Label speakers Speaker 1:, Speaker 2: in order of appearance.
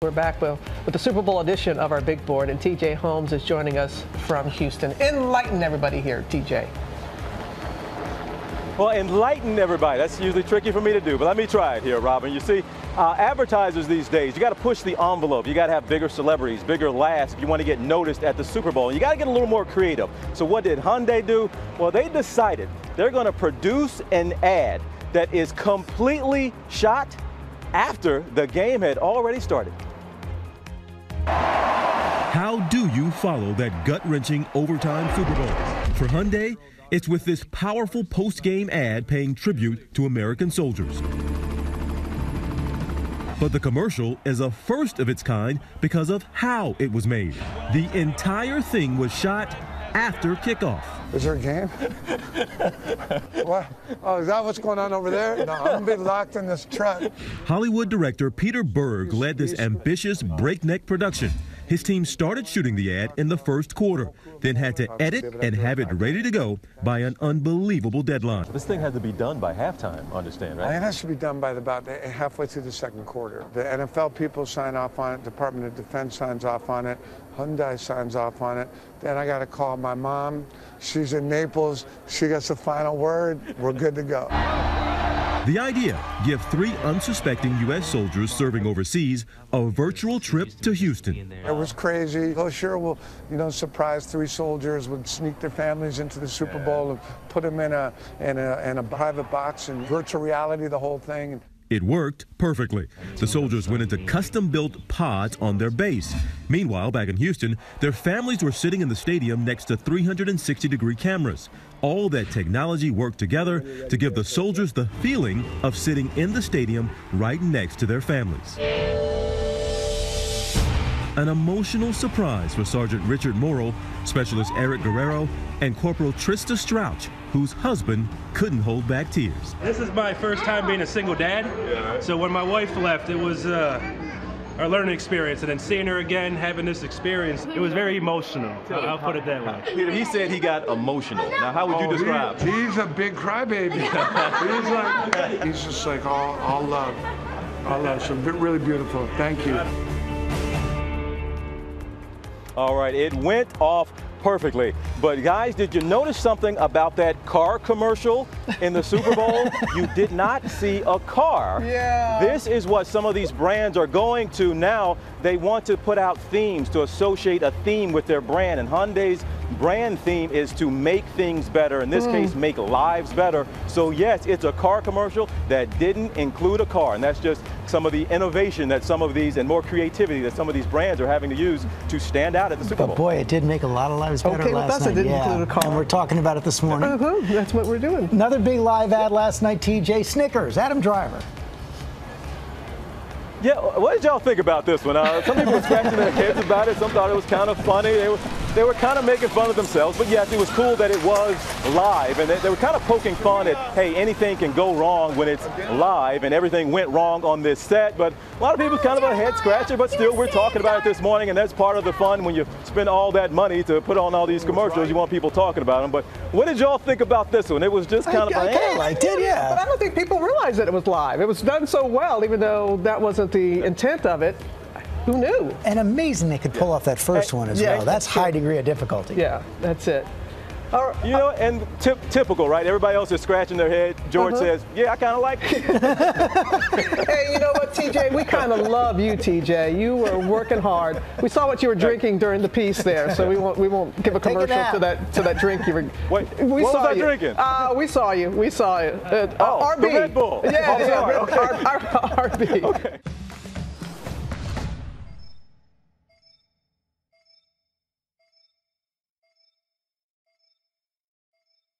Speaker 1: We're back with the Super Bowl edition of our Big Board, and TJ Holmes is joining us from Houston. Enlighten everybody here, TJ.
Speaker 2: Well, enlighten everybody. That's usually tricky for me to do, but let me try it here, Robin. You see, advertisers these days, you got to push the envelope. You got to have bigger celebrities, bigger laughs if you want to get noticed at the Super Bowl. You got to get a little more creative. So what did Hyundai do? Well, they decided they're going to produce an ad that is completely shot after the game had already started.
Speaker 3: How do you follow that gut-wrenching overtime Super Bowl? For Hyundai, it's with this powerful post-game ad paying tribute to American soldiers. But the commercial is a first of its kind because of how it was made. The entire thing was shot after kickoff.
Speaker 4: Is there a game? What? Oh, is that what's going on over there? No, I'm going to be locked in this truck.
Speaker 3: Hollywood director Peter Berg led this ambitious breakneck production. His team started shooting the ad in the first quarter, then had to edit and have it ready to go by an unbelievable deadline.
Speaker 2: This thing had to be done by halftime, I understand, right?
Speaker 4: It has to be done by about halfway through the second quarter. The NFL people sign off on it, Department of Defense signs off on it, Hyundai signs off on it. Then I got to call my mom. She's in Naples. She gets the final word. We're good to go.
Speaker 3: The idea, give 3 unsuspecting U.S. soldiers serving overseas a virtual trip to Houston.
Speaker 4: It was crazy. Oh, sure, we'll, surprise 3 soldiers, would sneak their families into the Super Bowl and put them in a private box and virtual reality, the whole thing.
Speaker 3: It worked perfectly. The soldiers went into custom-built pods on their base. Meanwhile, back in Houston, their families were sitting in the stadium next to 360-degree cameras. All that technology worked together to give the soldiers the feeling of sitting in the stadium right next to their families. An emotional surprise for Sergeant Richard Morrill, Specialist Eric Guerrero, and Corporal Trista Strouch, whose husband couldn't hold back tears.
Speaker 5: This is my first time being a single dad, so when my wife left, it was our learning experience, and then seeing her again, having this experience, it was very emotional. I'll put it that way.
Speaker 2: Peter, he said he got emotional. Now, how would you describe?
Speaker 4: He's a big crybaby. he's just like all love. All love. So really beautiful. Thank you.
Speaker 2: All right, it went off perfectly. But guys, did you notice something about that car commercial in the Super Bowl? You did not see a car.
Speaker 1: Yeah.
Speaker 2: This is what some of these brands are going to now. They want to put out themes, to associate a theme with their brand. And Hyundai's brand theme is to make things better. In this case, make lives better. So yes, it's a car commercial that didn't include a car. And that's just some of the innovation that some of these, and more creativity that some of these brands are having to use to stand out at the Super Bowl.
Speaker 6: But boy, it did make a lot of lives better last night.
Speaker 1: It didn't include a car.
Speaker 6: And we're talking about it this morning.
Speaker 1: That's what we're doing.
Speaker 6: Another big live ad last night, TJ. Snickers, Adam Driver.
Speaker 2: Yeah, what did y'all think about this one? Some people were scratching their heads about it. Some thought it was kind of funny. They were kind of making fun of themselves. But yes, it was cool that it was live. And they were kind of poking fun at, hey, anything can go wrong when it's live. And everything went wrong on this set. But a lot of people kind of a head scratcher. But still, we're talking about it this morning. And that's part of the fun when you spend all that money to put on all these commercials. You want people talking about them. But what did y'all think about this one? It was just kind of
Speaker 6: I kind of liked it, yeah.
Speaker 1: But I don't think people realized that it was live. It was done so well, even though that wasn't the intent of it. Who knew?
Speaker 6: And amazing they could pull off that first one as well. That's high degree of difficulty.
Speaker 1: Yeah, that's it.
Speaker 2: And typical, right? Everybody else is scratching their head. George says, yeah, I kind of like it.
Speaker 1: Hey, you know what, TJ? We kind of love you, TJ. You were working hard. We saw what you were drinking during the piece there, so we won't give a commercial to that drink you were.
Speaker 2: Wait, what was I drinking?
Speaker 1: We saw you. We saw it.
Speaker 2: RB. The Red Bull.
Speaker 1: Yeah,
Speaker 2: sorry.
Speaker 1: RB.
Speaker 2: Okay.